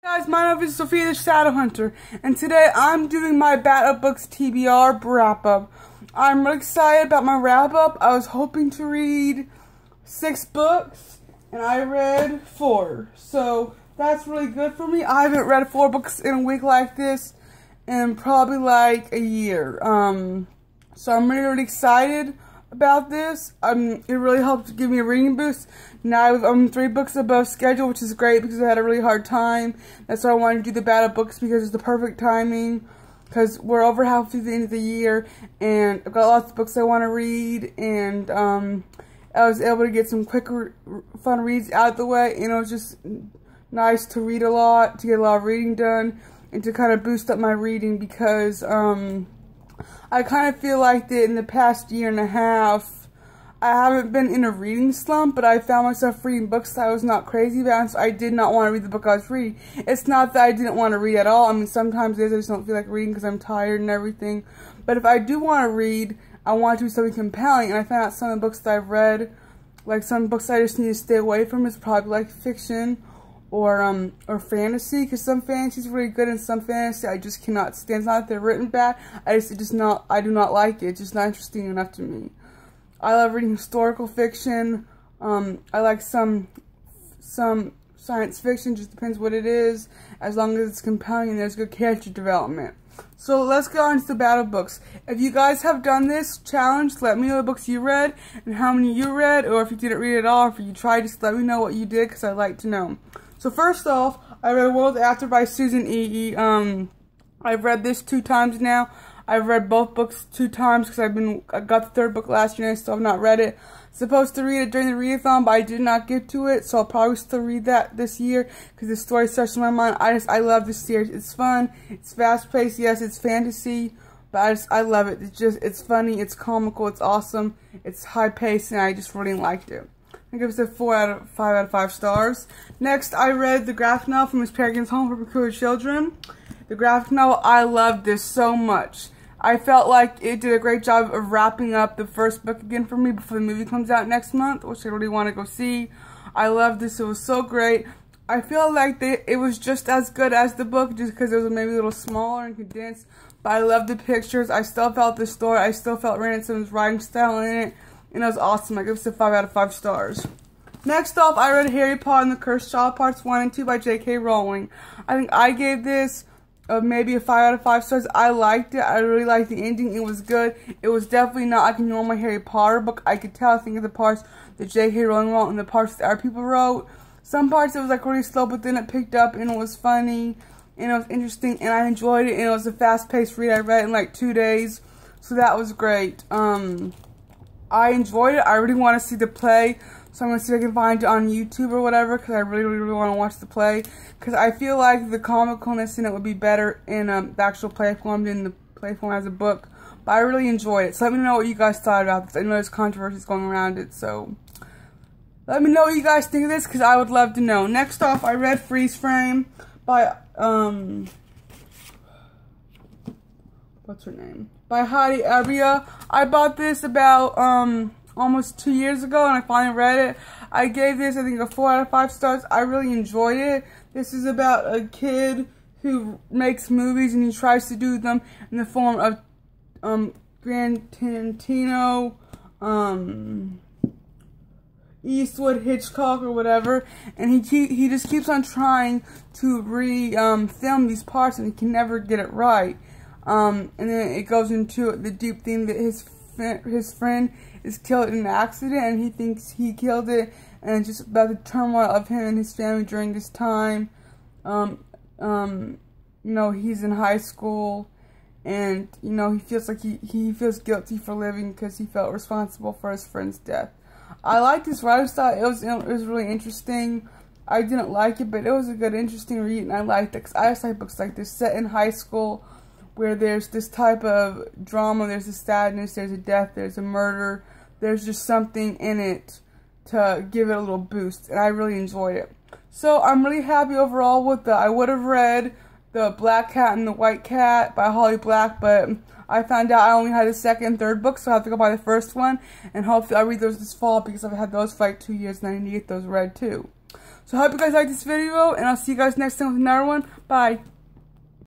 Guys, my name is Sophia the Shadow Hunter, and today I'm doing my Bout Books TBR wrap-up. I'm really excited about my wrap-up. I was hoping to read 6 books, and I read 4. So, that's really good for me. I haven't read 4 books in a week like this in probably like a year. So I'm really excited about this. It really helped give me a reading boost. Now I'm 3 books above schedule, which is great because I had a really hard time. That's why I wanted to do the Bout Books, because it's the perfect timing. Because we're over half through the end of the year, and I've got lots of books I want to read, and I was able to get some quick, fun reads out of the way, and it was just nice to read a lot, to get a lot of reading done, and to kind of boost up my reading, because I kind of feel like that in the past year and a half, I haven't been in a reading slump, but I found myself reading books that I was not crazy about, and so I did not want to read the book I was reading. It's not that I didn't want to read at all. I mean, sometimes I just don't feel like reading because I'm tired and everything. But if I do want to read, I want to do something compelling, and I found out some of the books that I've read, like some books I just need to stay away from, is probably like fiction or fantasy, because some fantasy is really good and some fantasy I just cannot stand. It's not that they're written bad, I do not like it. It's just not interesting enough to me. I love reading historical fiction. I like some science fiction, just depends what it is, as long as it's compelling and there's good character development. So let's go on to the Bout Books. If you guys have done this challenge, let me know the books you read and how many you read, or if you didn't read at all, or if you tried, just let me know what you did, because I'd like to know. So first off, I read World After by Susan E. I've read this 2 times now. I've read both books 2 times because I got the 3rd book last year and I still have not read it. Supposed to read it during the readathon, but I did not get to it, so I'll probably still read that this year because the story starts in my mind. I love this series. It's fun. It's fast paced. Yes, it's fantasy, but I love it. It's funny. It's comical. It's awesome. It's high paced, and I just really liked it. I give it a 4 out of 5 stars. Next, I read the graphic novel from Miss Peregrine's Home for Peculiar Children. The graphic novel, I loved this so much. I felt like it did a great job of wrapping up the first book again for me before the movie comes out next month, which I really want to go see. I loved this. It was so great. I feel like it was just as good as the book, just because it was maybe a little smaller and condensed. But I loved the pictures. I still felt the story. I still felt Ransom's writing style in it. And it was awesome. I give it a 5 out of 5 stars. Next off, I read Harry Potter and the Cursed Child Parts 1 and 2 by J.K. Rowling. I think I gave this maybe a 5 out of 5 stars. I liked it. I really liked the ending. It was good. It was definitely not like a normal Harry Potter book. I could tell, I think, of the parts that J.K. Rowling wrote and the parts that other people wrote. Some parts it was like really slow, but then it picked up and it was funny and it was interesting and I enjoyed it, and it was a fast-paced read. I read it in like 2 days, so that was great. I enjoyed it. I really want to see the play, so I'm going to see if I can find it on YouTube or whatever, because I really want to watch the play, because I feel like the comicalness in it would be better in the actual play form than the play form as a book. But I really enjoyed it, so let me know what you guys thought about this. I know there's controversies going around it, so let me know what you guys think of this, because I would love to know. Next off, I read Freeze Frame by, what's her name? By Heidi Abia. I bought this about almost 2 years ago, and I finally read it. I gave this, I think, a 4 out of 5 stars. I really enjoyed it. This is about a kid who makes movies, and he tries to do them in the form of Grand Tarantino, Eastwood, Hitchcock, or whatever, and he just keeps on trying to film these parts, and he can never get it right. And then it goes into the deep theme that his friend is killed in an accident, and he thinks he killed it, and it's just about the turmoil of him and his family during this time. You know, he's in high school, and, you know, he feels like he feels guilty for living because he felt responsible for his friend's death. I liked his writing style. It was really interesting. I didn't like it, but it was a good, interesting read, and I liked it, because I just like books like this, set in high school, where there's this type of drama, there's a sadness, there's a death, there's a murder, there's just something in it to give it a little boost, and I really enjoyed it. So I'm really happy overall with I would have read The Black Cat and the White Cat by Holly Black, but I found out I only had the 2nd and 3rd book, so I have to go buy the 1st one, and hopefully I'll read those this fall, because I've had those for like 2 years, and I need to get those read too. So I hope you guys like this video, and I'll see you guys next time with another one. Bye.